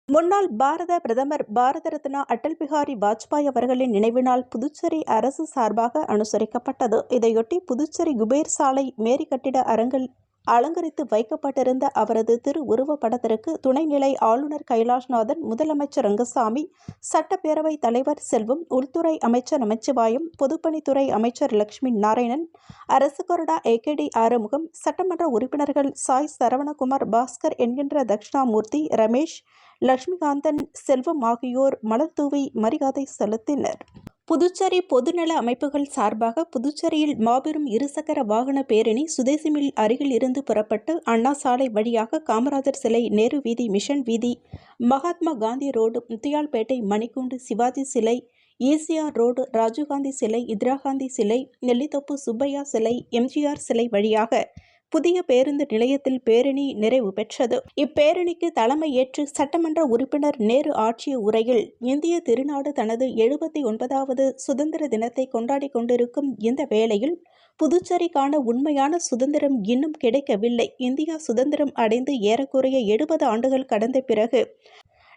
முன்னாள் பாரத பிரதமர் பாரத ரத்னா அடல் பிஹாரி வாஜ்பாய் அவர்களின் நினைவு நாள் புதுச்சேரி அரசு சார்பாக அனுசரிக்கப்பட்டது. இதையொட்டி புதுச்சேரி குபேர் சாலை மேரி கட்டிட அரங்கில் அலங்கரித்து வைக்கப்பட்டிருந்த அவரது திருவுருவப் படத்திற்கு துணைநிலை ஆளுநர் கைலாஷ்நாதன், முதலமைச்சர் ரங்கசாமி, சட்டப்பேரவைத் தலைவர் செல்வம், உள்துறை அமைச்சர் நமச்சிவாயம், பொதுப்பணித்துறை அமைச்சர் லட்சுமி நாராயணன், அரசு கொறடா AKD ஆறுமுகம், சட்டமன்ற உறுப்பினர்கள் சாய் சரவணகுமார், பாஸ்கர் என்கின்ற தட்சிணாமூர்த்தி, ரமேஷ், லட்சுமிகாந்தன், செல்வம் ஆகியோர் மலர் தூவி மரியாதை செலுத்தினர். புதுச்சேரி பொதுநல அமைப்புகள் சார்பாக புதுச்சேரியில் மாபெரும் இருசக்கர வாகன பேரணி சுதேசி மில் அருகில் இருந்து புறப்பட்டு அண்ணா சாலை வழியாக காமராஜர் சிலை, நேரு வீதி, மிஷன் வீதி, மகாத்மா காந்தி ரோடு, முத்தியால்பேட்டை, மணிக்கூண்டு, சிவாஜி சிலை, ECR ரோடு, ராஜீவ்காந்தி சிலை, இந்திரா காந்தி சிலை, நெல்லித்தோப்பு சுப்பையா சிலை, MGR சிலை வழியாக புதிய பேருந்து நிலையத்தில் பேரணி நிறைவு பெற்றது. இப்பேரணிக்கு தலைமை ஏற்று சட்டமன்ற உறுப்பினர் நேரு ஆற்றிய உரையில், இந்திய திருநாடு தனது 79வது சுதந்திர தினத்தை கொண்டாடி கொண்டிருக்கும் இந்த வேளையில் புதுச்சேரிக்கான உண்மையான சுதந்திரம் இன்னும் கிடைக்கவில்லை. இந்தியா சுதந்திரம் அடைந்து ஏறக்குறைய 70 ஆண்டுகள் கடந்த பிறகு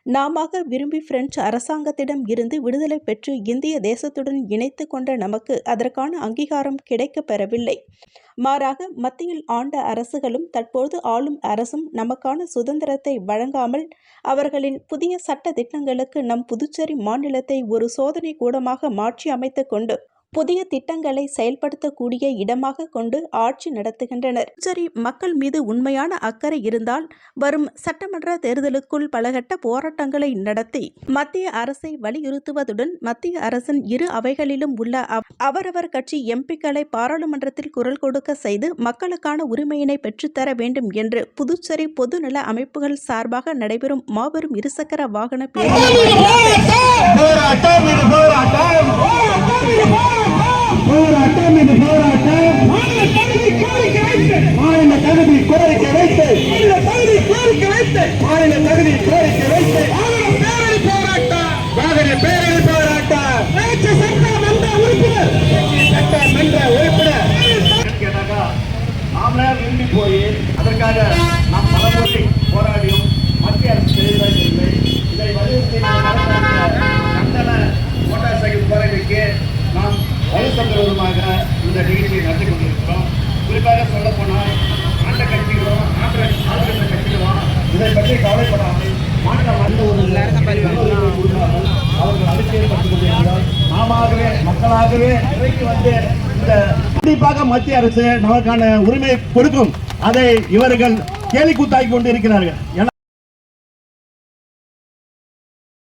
நாமாக விரும்பி பிரெஞ்சு அரசாங்கத்திடம் இருந்து விடுதலை பெற்று இந்திய தேசத்துடன் இணைத்து கொண்ட நமக்கு அதற்கான அங்கீகாரம் கிடைக்கப் பெறவில்லை. மாறாக மத்தியில் ஆண்ட அரசுகளும் தற்போது ஆளும் அரசும் நமக்கான சுதந்திரத்தை வழங்காமல் அவர்களின் புதிய சட்ட திட்டங்களுக்கு நம் புதுச்சேரி மாநிலத்தை ஒரு சோதனை கூடமாக மாற்றி அமைத்து கொண்டு புதிய திட்டங்களை செயல்படுத்தக்கூடிய இடமாக கொண்டு ஆட்சி நடத்துகின்றனர். புதுச்சேரி மக்கள் மீது உண்மையான அக்கறை இருந்தால் வரும் சட்டமன்ற தேர்தலுக்குள் பலகட்ட போராட்டங்களை நடத்தி மத்திய அரசை வலியுறுத்துவதுடன் மத்திய அரசின் இரு அவைகளிலும் உள்ள அவரவர் கட்சி MPக்களை பாராளுமன்றத்தில் குரல் கொடுக்க செய்து மக்களுக்கான உரிமையினை பெற்றுத்தர வேண்டும் என்று புதுச்சேரி பொதுநல அமைப்புகள் சார்பாக நடைபெறும் மாபெரும் இருசக்கர வாகன விரும்பி போய் அதற்காக நாம் பலமுறை போராடியும் மத்திய அரசு தெளிவாக இதை வலியுறுத்தி கண்டன மோட்டார் சைக்கிள் போராட்டத்திற்கு நாம் வலுசந்தரமாக இந்த நிகழ்ச்சியை நடத்தி கொண்டிருக்கிறோம். குறிப்பாக சொல்ல போனால் ஆண்ட கட்சிகளும் ஆளுகின்ற கட்சிகளும் இதை பற்றி கவலைப்படாமல் மாநிலம் அந்த ஒரு அவர்கள் அறிக்கையப்பட்டுக் கொண்டிருக்கிறார். நாமவே மக்களாகவே இறைக்கு வந்து இந்த கண்டிப்பாக மத்திய அரசு நமக்கான உரிமை கொடுக்கும். அதை இவர்கள் கேலி கூத்தாக்கி கொண்டிருக்கிறார்கள்.